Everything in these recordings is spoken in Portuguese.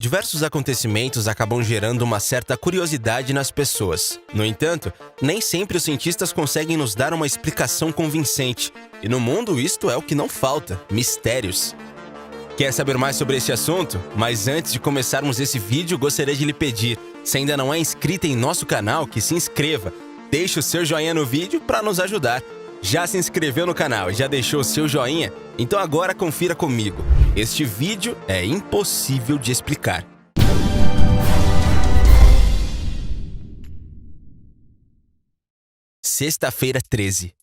Diversos acontecimentos acabam gerando uma certa curiosidade nas pessoas. No entanto, nem sempre os cientistas conseguem nos dar uma explicação convincente. E no mundo isto é o que não falta: mistérios. Quer saber mais sobre esse assunto? Mas antes de começarmos esse vídeo, gostaria de lhe pedir, se ainda não é inscrito em nosso canal, que se inscreva. Deixe o seu joinha no vídeo para nos ajudar. Já se inscreveu no canal e já deixou o seu joinha? Então agora confira comigo. Este vídeo é impossível de explicar. Sexta-feira 13.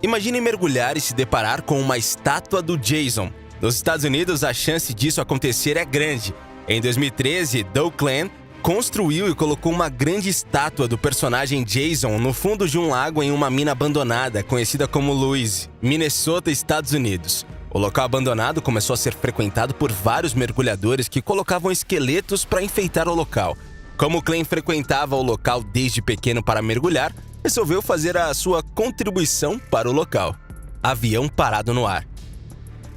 Imagine mergulhar e se deparar com uma estátua do Jason. Nos Estados Unidos, a chance disso acontecer é grande. Em 2013, Doug Glenn construiu e colocou uma grande estátua do personagem Jason no fundo de um lago em uma mina abandonada, conhecida como Louise, Minnesota, Estados Unidos. O local abandonado começou a ser frequentado por vários mergulhadores que colocavam esqueletos para enfeitar o local. Como Glenn frequentava o local desde pequeno para mergulhar, resolveu fazer a sua contribuição para o local. Avião parado no ar.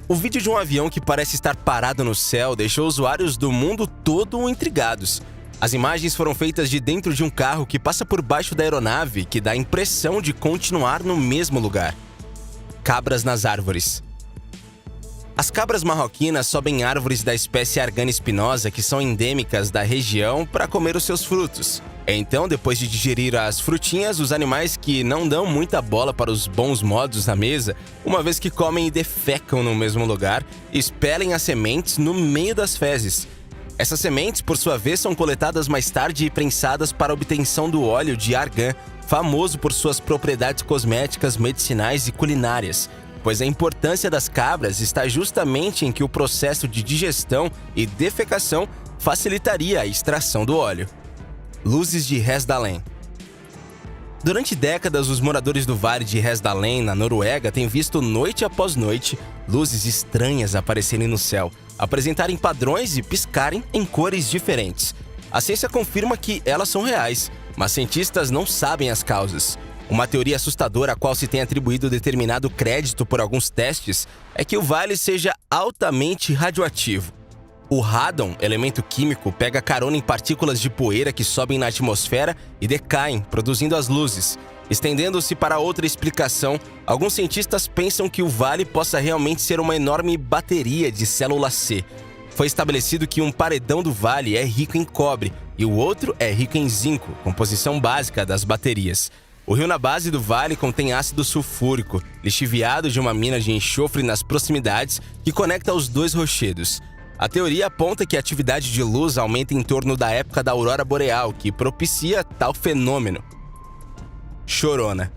O vídeo de um avião que parece estar parado no céu deixou usuários do mundo todo intrigados. As imagens foram feitas de dentro de um carro que passa por baixo da aeronave, que dá a impressão de continuar no mesmo lugar. Cabras nas árvores. As cabras marroquinas sobem árvores da espécie Argana espinosa, que são endêmicas da região, para comer os seus frutos. Então, depois de digerir as frutinhas, os animais que não dão muita bola para os bons modos na mesa, uma vez que comem e defecam no mesmo lugar, expelem as sementes no meio das fezes. Essas sementes, por sua vez, são coletadas mais tarde e prensadas para a obtenção do óleo de argan, famoso por suas propriedades cosméticas, medicinais e culinárias, pois a importância das cabras está justamente em que o processo de digestão e defecação facilitaria a extração do óleo. Luzes de Hesdalen. Durante décadas, os moradores do Vale de Hesdalen, na Noruega, têm visto noite após noite luzes estranhas aparecerem no céu, apresentarem padrões e piscarem em cores diferentes. A ciência confirma que elas são reais, mas cientistas não sabem as causas. Uma teoria assustadora a qual se tem atribuído determinado crédito por alguns testes é que o vale seja altamente radioativo. O radon, elemento químico, pega carona em partículas de poeira que sobem na atmosfera e decaem, produzindo as luzes. Estendendo-se para outra explicação, alguns cientistas pensam que o vale possa realmente ser uma enorme bateria de célula C. Foi estabelecido que um paredão do vale é rico em cobre e o outro é rico em zinco, composição básica das baterias. O rio na base do vale contém ácido sulfúrico, lixiviado de uma mina de enxofre nas proximidades que conecta os dois rochedos. A teoria aponta que a atividade de luz aumenta em torno da época da aurora boreal, que propicia tal fenômeno. Chorona.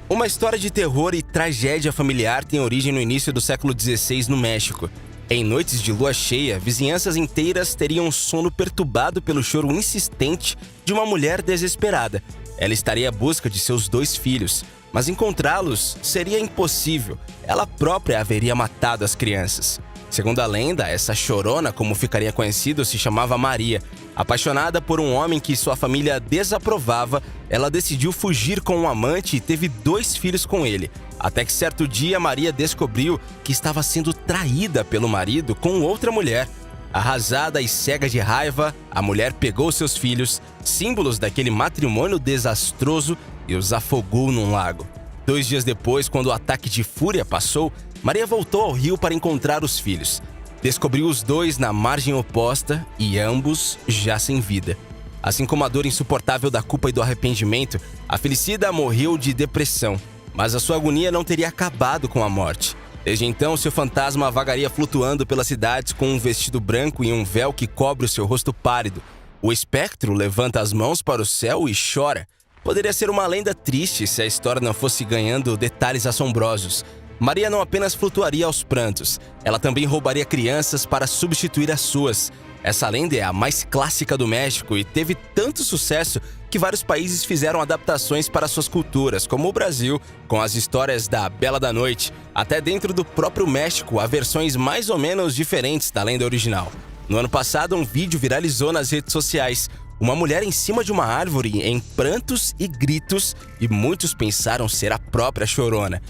Uma história de terror e tragédia familiar tem origem no início do século XVI no México. Em noites de lua cheia, vizinhanças inteiras teriam um sono perturbado pelo choro insistente de uma mulher desesperada. Ela estaria à busca de seus 2 filhos, mas encontrá-los seria impossível. Ela própria haveria matado as crianças. Segundo a lenda, essa chorona, como ficaria conhecido, se chamava Maria. Apaixonada por um homem que sua família desaprovava, ela decidiu fugir com um amante e teve 2 filhos com ele. Até que certo dia, Maria descobriu que estava sendo traída pelo marido com outra mulher. Arrasada e cega de raiva, a mulher pegou seus filhos, símbolos daquele matrimônio desastroso, e os afogou num lago. 2 dias depois, quando o ataque de fúria passou, Maria voltou ao rio para encontrar os filhos. Descobriu os 2 na margem oposta e ambos já sem vida. Assim como a dor insuportável da culpa e do arrependimento, a Felicida morreu de depressão, mas a sua agonia não teria acabado com a morte. Desde então, seu fantasma vagaria flutuando pelas cidades com um vestido branco e um véu que cobre o seu rosto pálido. O espectro levanta as mãos para o céu e chora. Poderia ser uma lenda triste se a história não fosse ganhando detalhes assombrosos. Maria não apenas flutuaria aos prantos, ela também roubaria crianças para substituir as suas. Essa lenda é a mais clássica do México e teve tanto sucesso que vários países fizeram adaptações para suas culturas, como o Brasil, com as histórias da Bela da Noite. Até dentro do próprio México, há versões mais ou menos diferentes da lenda original. No ano passado, um vídeo viralizou nas redes sociais. Uma mulher em cima de uma árvore, em prantos e gritos, e muitos pensaram ser a própria Chorona.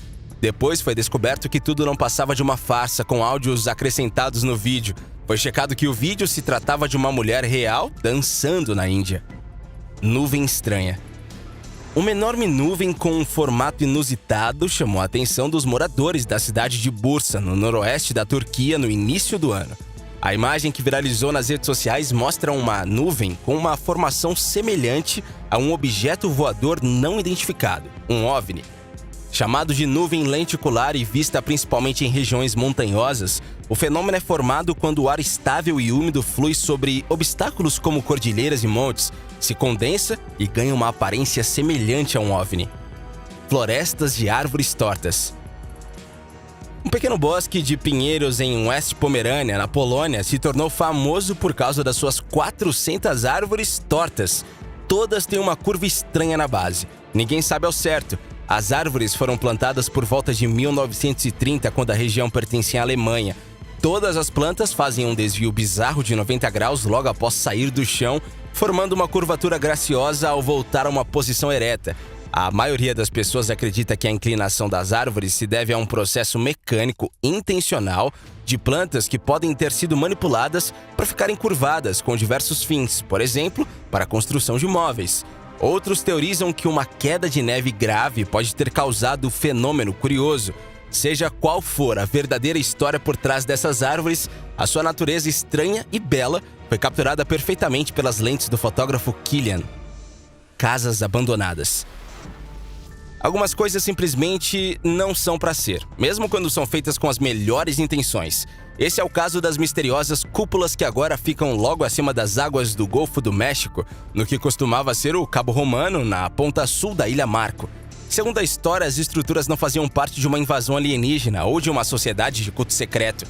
Depois foi descoberto que tudo não passava de uma farsa com áudios acrescentados no vídeo. Foi checado que o vídeo se tratava de uma mulher real dançando na Índia. Nuvem estranha. Uma enorme nuvem com um formato inusitado chamou a atenção dos moradores da cidade de Bursa, no noroeste da Turquia, no início do ano. A imagem que viralizou nas redes sociais mostra uma nuvem com uma formação semelhante a um objeto voador não identificado, um OVNI. Chamado de nuvem lenticular e vista principalmente em regiões montanhosas, o fenômeno é formado quando o ar estável e úmido flui sobre obstáculos como cordilheiras e montes, se condensa e ganha uma aparência semelhante a um OVNI. Florestas de árvores tortas. Um pequeno bosque de pinheiros em West Pomerânia, na Polônia, se tornou famoso por causa das suas 400 árvores tortas. Todas têm uma curva estranha na base. Ninguém sabe ao certo. As árvores foram plantadas por volta de 1930, quando a região pertencia à Alemanha. Todas as plantas fazem um desvio bizarro de 90 graus logo após sair do chão, formando uma curvatura graciosa ao voltar a uma posição ereta. A maioria das pessoas acredita que a inclinação das árvores se deve a um processo mecânico intencional de plantas que podem ter sido manipuladas para ficarem curvadas com diversos fins, por exemplo, para a construção de móveis. Outros teorizam que uma queda de neve grave pode ter causado o fenômeno curioso. Seja qual for a verdadeira história por trás dessas árvores, a sua natureza estranha e bela foi capturada perfeitamente pelas lentes do fotógrafo Killian. Casas abandonadas. Algumas coisas simplesmente não são para ser, mesmo quando são feitas com as melhores intenções. Esse é o caso das misteriosas cúpulas que agora ficam logo acima das águas do Golfo do México, no que costumava ser o Cabo Romano, na ponta sul da Ilha Marco. Segundo a história, as estruturas não faziam parte de uma invasão alienígena ou de uma sociedade de culto secreto,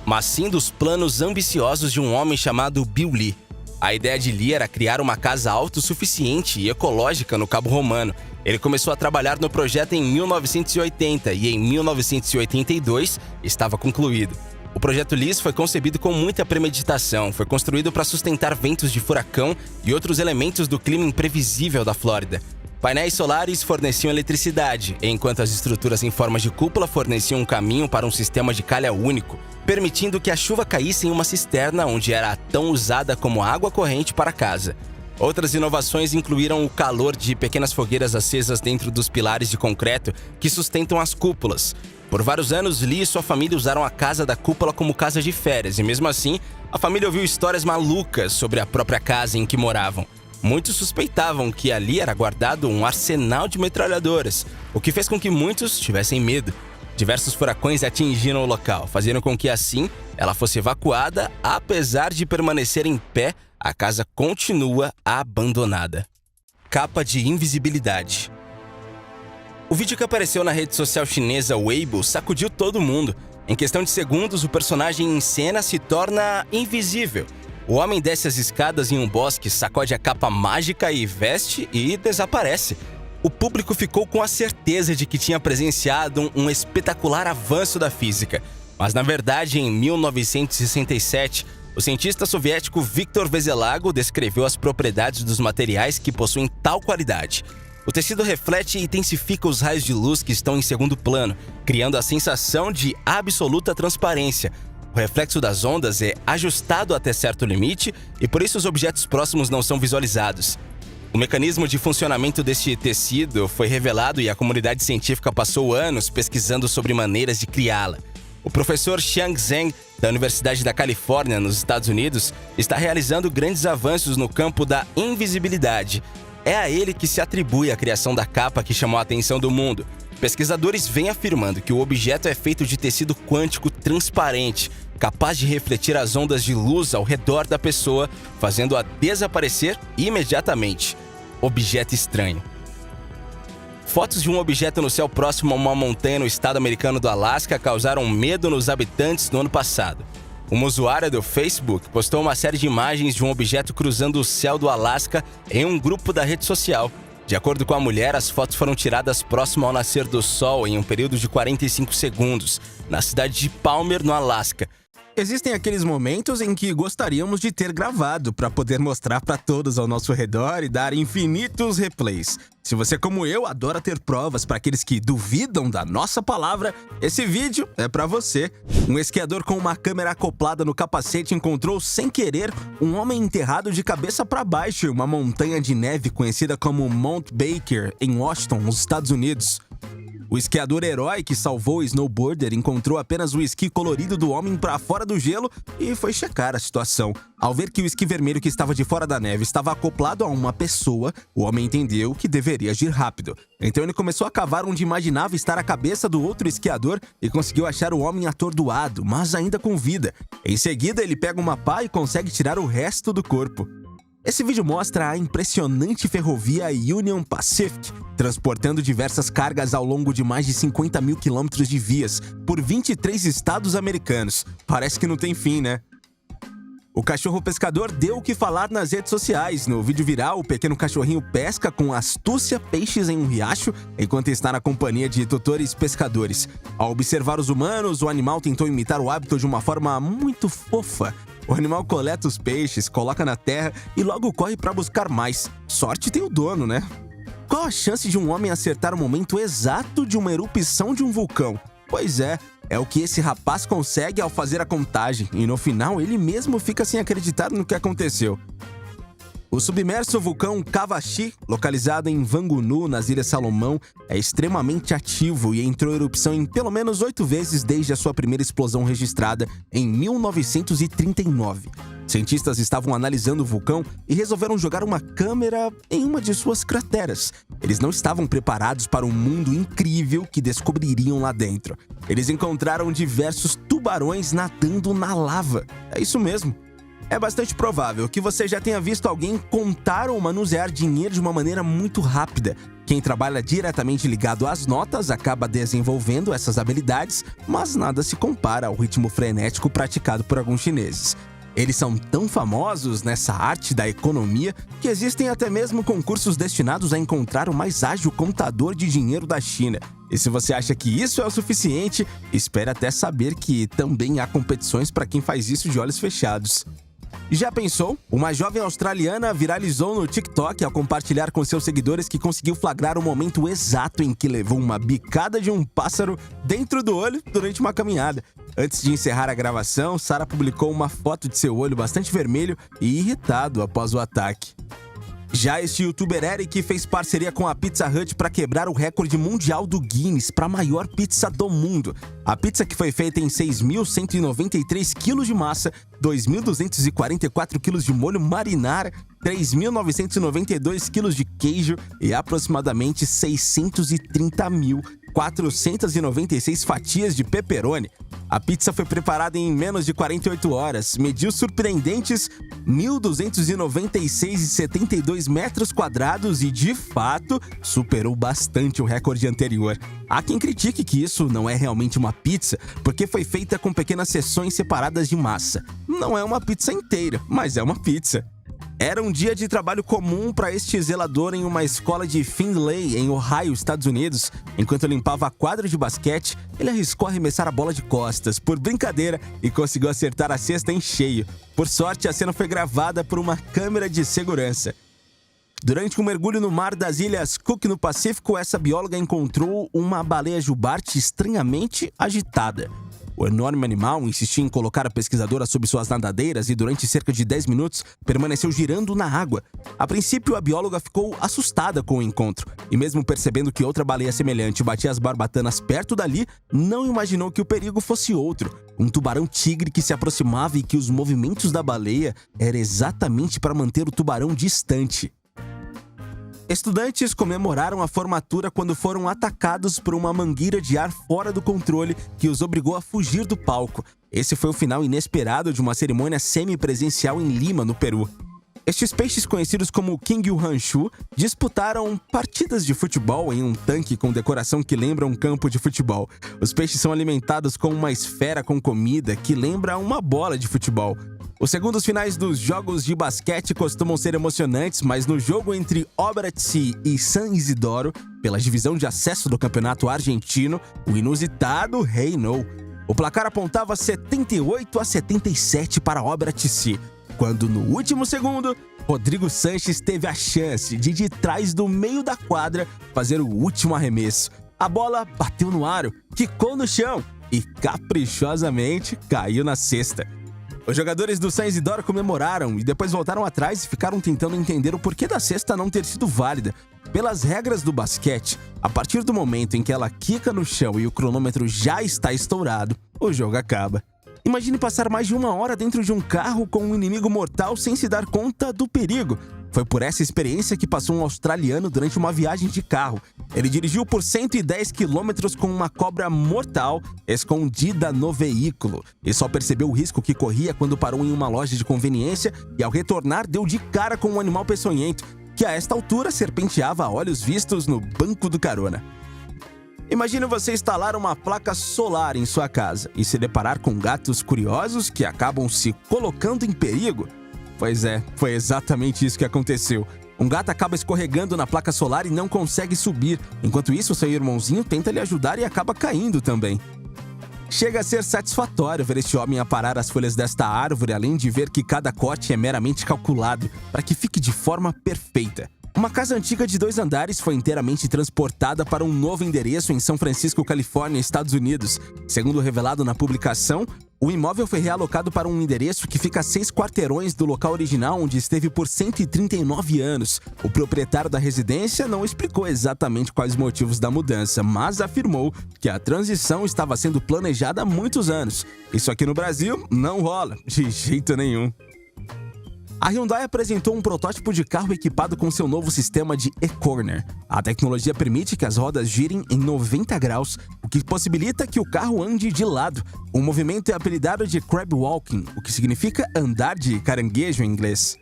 mas sim dos planos ambiciosos de um homem chamado Bill Lee. A ideia de Lee era criar uma casa autossuficiente e ecológica no Cabo Romano. Ele começou a trabalhar no projeto em 1980 e em 1982 estava concluído. O projeto LIS foi concebido com muita premeditação, foi construído para sustentar ventos de furacão e outros elementos do clima imprevisível da Flórida. Painéis solares forneciam eletricidade, enquanto as estruturas em forma de cúpula forneciam um caminho para um sistema de calha único, permitindo que a chuva caísse em uma cisterna onde era tão usada como água corrente para casa. Outras inovações incluíram o calor de pequenas fogueiras acesas dentro dos pilares de concreto que sustentam as cúpulas. Por vários anos, Lee e sua família usaram a casa da cúpula como casa de férias, e mesmo assim, a família ouviu histórias malucas sobre a própria casa em que moravam. Muitos suspeitavam que ali era guardado um arsenal de metralhadoras, o que fez com que muitos tivessem medo. Diversos furacões atingiram o local, fazendo com que assim ela fosse evacuada. Apesar de permanecer em pé, a casa continua abandonada. Capa de invisibilidade. O vídeo que apareceu na rede social chinesa Weibo sacudiu todo mundo. Em questão de segundos, o personagem em cena se torna invisível. O homem desce as escadas em um bosque, sacode a capa mágica e veste e desaparece. O público ficou com a certeza de que tinha presenciado um espetacular avanço da física. Mas, na verdade, em 1967, o cientista soviético Viktor Veselago descreveu as propriedades dos materiais que possuem tal qualidade. O tecido reflete e intensifica os raios de luz que estão em segundo plano, criando a sensação de absoluta transparência. O reflexo das ondas é ajustado até certo limite e por isso os objetos próximos não são visualizados. O mecanismo de funcionamento deste tecido foi revelado e a comunidade científica passou anos pesquisando sobre maneiras de criá-la. O professor Xiang Zheng, da Universidade da Califórnia, nos Estados Unidos, está realizando grandes avanços no campo da invisibilidade. É a ele que se atribui a criação da capa que chamou a atenção do mundo. Pesquisadores vêm afirmando que o objeto é feito de tecido quântico transparente, capaz de refletir as ondas de luz ao redor da pessoa, fazendo-a desaparecer imediatamente. Objeto estranho. Fotos de um objeto no céu próximo a uma montanha no estado americano do Alasca causaram medo nos habitantes no ano passado. Uma usuária do Facebook postou uma série de imagens de um objeto cruzando o céu do Alasca em um grupo da rede social. De acordo com a mulher, as fotos foram tiradas próximo ao nascer do sol em um período de 45 segundos, na cidade de Palmer, no Alasca. Existem aqueles momentos em que gostaríamos de ter gravado para poder mostrar para todos ao nosso redor e dar infinitos replays. Se você, como eu, adora ter provas para aqueles que duvidam da nossa palavra, esse vídeo é para você. Um esquiador com uma câmera acoplada no capacete encontrou, sem querer, um homem enterrado de cabeça para baixo em uma montanha de neve conhecida como Mount Baker, em Washington, nos Estados Unidos. O esquiador herói que salvou o snowboarder encontrou apenas o esqui colorido do homem para fora do gelo e foi checar a situação. Ao ver que o esqui vermelho que estava de fora da neve estava acoplado a uma pessoa, o homem entendeu que deveria agir rápido. Então ele começou a cavar onde imaginava estar a cabeça do outro esquiador e conseguiu achar o homem atordoado, mas ainda com vida. Em seguida, ele pega uma pá e consegue tirar o resto do corpo. Esse vídeo mostra a impressionante ferrovia Union Pacific, transportando diversas cargas ao longo de mais de 50 mil quilômetros de vias, por 23 estados americanos. Parece que não tem fim, né? O cachorro pescador deu o que falar nas redes sociais. No vídeo viral, o pequeno cachorrinho pesca com astúcia peixes em um riacho, enquanto está na companhia de tutores pescadores. Ao observar os humanos, o animal tentou imitar o hábito de uma forma muito fofa. O animal coleta os peixes, coloca na terra e logo corre para buscar mais. Sorte tem o dono, né? Qual a chance de um homem acertar o momento exato de uma erupção de um vulcão? Pois é o que esse rapaz consegue ao fazer a contagem, e no final ele mesmo fica sem acreditar no que aconteceu. O submerso vulcão Kavachi, localizado em Vangunu, nas Ilhas Salomão, é extremamente ativo e entrou em erupção em pelo menos 8 vezes desde a sua primeira explosão registrada em 1939. Cientistas estavam analisando o vulcão e resolveram jogar uma câmera em uma de suas crateras. Eles não estavam preparados para um mundo incrível que descobririam lá dentro. Eles encontraram diversos tubarões nadando na lava. É isso mesmo. É bastante provável que você já tenha visto alguém contar ou manusear dinheiro de uma maneira muito rápida. Quem trabalha diretamente ligado às notas acaba desenvolvendo essas habilidades, mas nada se compara ao ritmo frenético praticado por alguns chineses. Eles são tão famosos nessa arte da economia que existem até mesmo concursos destinados a encontrar o mais ágil contador de dinheiro da China. E se você acha que isso é o suficiente, espere até saber que também há competições para quem faz isso de olhos fechados. Já pensou? Uma jovem australiana viralizou no TikTok ao compartilhar com seus seguidores que conseguiu flagrar o momento exato em que levou uma bicada de um pássaro dentro do olho durante uma caminhada. Antes de encerrar a gravação, Sarah publicou uma foto de seu olho bastante vermelho e irritado após o ataque. Já este youtuber Eric fez parceria com a Pizza Hut para quebrar o recorde mundial do Guinness para a maior pizza do mundo. A pizza, que foi feita em 6.193 kg de massa, 2.244 kg de molho marinara, 3.992 kg de queijo e aproximadamente 630.496 fatias de pepperoni. A pizza foi preparada em menos de 48 horas, mediu surpreendentes 1.296,72 metros quadrados e, de fato, superou bastante o recorde anterior. Há quem critique que isso não é realmente uma pizza, porque foi feita com pequenas seções separadas de massa. Não é uma pizza inteira, mas é uma pizza. Era um dia de trabalho comum para este zelador em uma escola de Findlay, em Ohio, Estados Unidos. Enquanto limpava a quadra de basquete, ele arriscou arremessar a bola de costas, por brincadeira, e conseguiu acertar a cesta em cheio. Por sorte, a cena foi gravada por uma câmera de segurança. Durante um mergulho no mar das Ilhas Cook, no Pacífico, essa bióloga encontrou uma baleia jubarte estranhamente agitada. O enorme animal insistia em colocar a pesquisadora sob suas nadadeiras e, durante cerca de 10 minutos, permaneceu girando na água. A princípio, a bióloga ficou assustada com o encontro e, mesmo percebendo que outra baleia semelhante batia as barbatanas perto dali, não imaginou que o perigo fosse outro: um tubarão-tigre que se aproximava e que os movimentos da baleia eram exatamente para manter o tubarão distante. Estudantes comemoraram a formatura quando foram atacados por uma mangueira de ar fora do controle que os obrigou a fugir do palco. Esse foi o final inesperado de uma cerimônia semipresencial em Lima, no Peru. Estes peixes, conhecidos como King-Yuhanshu, disputaram partidas de futebol em um tanque com decoração que lembra um campo de futebol. Os peixes são alimentados com uma esfera com comida que lembra uma bola de futebol. Os segundos finais dos jogos de basquete costumam ser emocionantes, mas no jogo entre Obratsy e San Isidoro, pela divisão de acesso do campeonato argentino, o inusitado reinou. O placar apontava 78-77 para a Obra TC, quando no último segundo, Rodrigo Sanches teve a chance de trás do meio da quadra fazer o último arremesso. A bola bateu no aro, quicou no chão e caprichosamente caiu na cesta. Os jogadores do San Isidoro comemoraram e depois voltaram atrás e ficaram tentando entender o porquê da cesta não ter sido válida. Pelas regras do basquete, a partir do momento em que ela quica no chão e o cronômetro já está estourado, o jogo acaba. Imagine passar mais de 1 hora dentro de um carro com um inimigo mortal sem se dar conta do perigo. Foi por essa experiência que passou um australiano durante uma viagem de carro. Ele dirigiu por 110 quilômetros com uma cobra mortal escondida no veículo e só percebeu o risco que corria quando parou em uma loja de conveniência e, ao retornar, deu de cara com um animal peçonhento que, a esta altura, serpenteava a olhos vistos no banco do carona. Imagine você instalar uma placa solar em sua casa e se deparar com gatos curiosos que acabam se colocando em perigo. Pois é, foi exatamente isso que aconteceu. Um gato acaba escorregando na placa solar e não consegue subir. Enquanto isso, seu irmãozinho tenta lhe ajudar e acaba caindo também. Chega a ser satisfatório ver este homem aparar as folhas desta árvore, além de ver que cada corte é meramente calculado para que fique de forma perfeita. Uma casa antiga de 2 andares foi inteiramente transportada para um novo endereço em São Francisco, Califórnia, Estados Unidos. Segundo revelado na publicação, o imóvel foi realocado para um endereço que fica a 6 quarteirões do local original, onde esteve por 139 anos. O proprietário da residência não explicou exatamente quais os motivos da mudança, mas afirmou que a transição estava sendo planejada há muitos anos. Isso aqui no Brasil não rola, de jeito nenhum. A Hyundai apresentou um protótipo de carro equipado com seu novo sistema de e-corner. A tecnologia permite que as rodas girem em 90 graus, o que possibilita que o carro ande de lado. O movimento é apelidado de crab walking, o que significa andar de caranguejo em inglês.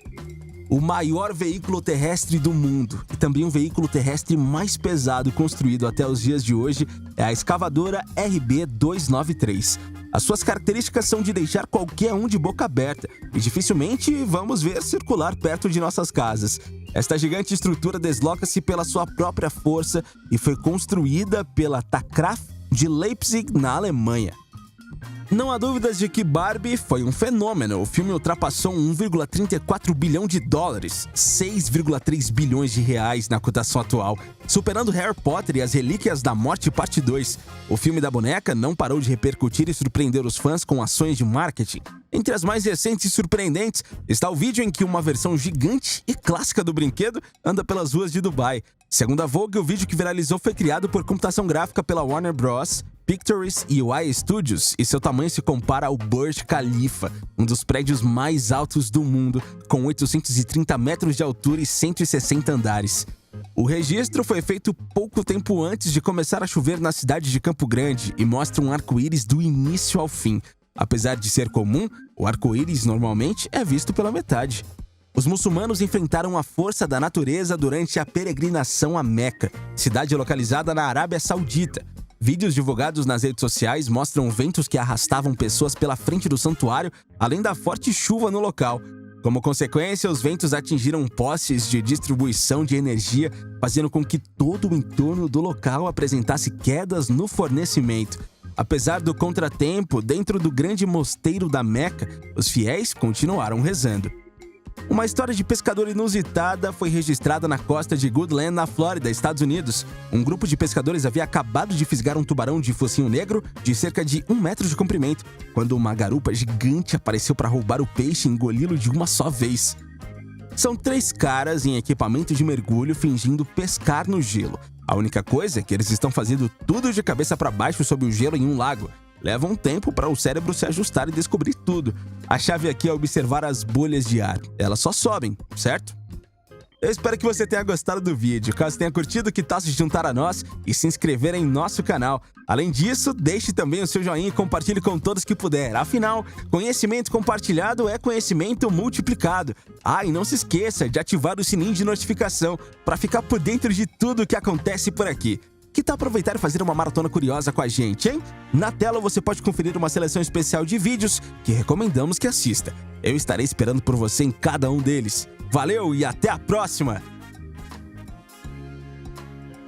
O maior veículo terrestre do mundo e também o veículo terrestre mais pesado construído até os dias de hoje é a escavadora RB293. As suas características são de deixar qualquer um de boca aberta e dificilmente vamos ver circular perto de nossas casas. Esta gigante estrutura desloca-se pela sua própria força e foi construída pela Takraft de Leipzig, na Alemanha. Não há dúvidas de que Barbie foi um fenômeno. O filme ultrapassou 1,34 bilhão de dólares, 6,3 bilhões de reais na cotação atual, superando Harry Potter e as Relíquias da Morte Parte 2. O filme da boneca não parou de repercutir e surpreender os fãs com ações de marketing. Entre as mais recentes e surpreendentes está o vídeo em que uma versão gigante e clássica do brinquedo anda pelas ruas de Dubai. Segundo a Vogue, o vídeo que viralizou foi criado por computação gráfica pela Warner Bros. Pictures e UI Studios, e seu tamanho se compara ao Burj Khalifa, um dos prédios mais altos do mundo, com 830 metros de altura e 160 andares. O registro foi feito pouco tempo antes de começar a chover na cidade de Campo Grande e mostra um arco-íris do início ao fim. Apesar de ser comum, o arco-íris normalmente é visto pela metade. Os muçulmanos enfrentaram a força da natureza durante a peregrinação a Meca, cidade localizada na Arábia Saudita. Vídeos divulgados nas redes sociais mostram ventos que arrastavam pessoas pela frente do santuário, além da forte chuva no local. Como consequência, os ventos atingiram postes de distribuição de energia, fazendo com que todo o entorno do local apresentasse quedas no fornecimento. Apesar do contratempo, dentro do grande mosteiro da Meca, os fiéis continuaram rezando. Uma história de pescador inusitada foi registrada na costa de Goodland, na Flórida, Estados Unidos. Um grupo de pescadores havia acabado de fisgar um tubarão de focinho negro de cerca de 1 metro de comprimento, quando uma garupa gigante apareceu para roubar o peixe e engoli-lo de uma só vez. São 3 caras em equipamento de mergulho fingindo pescar no gelo. A única coisa é que eles estão fazendo tudo de cabeça para baixo sob o gelo em um lago. Leva um tempo para o cérebro se ajustar e descobrir tudo. A chave aqui é observar as bolhas de ar. Elas só sobem, certo? Eu espero que você tenha gostado do vídeo. Caso tenha curtido, que tal se juntar a nós e se inscrever em nosso canal. Além disso, deixe também o seu joinha e compartilhe com todos que puder. Afinal, conhecimento compartilhado é conhecimento multiplicado. Ah, e não se esqueça de ativar o sininho de notificação para ficar por dentro de tudo o que acontece por aqui. Que tal aproveitar e fazer uma maratona curiosa com a gente, hein? Na tela você pode conferir uma seleção especial de vídeos que recomendamos que assista. Eu estarei esperando por você em cada um deles. Valeu e até a próxima!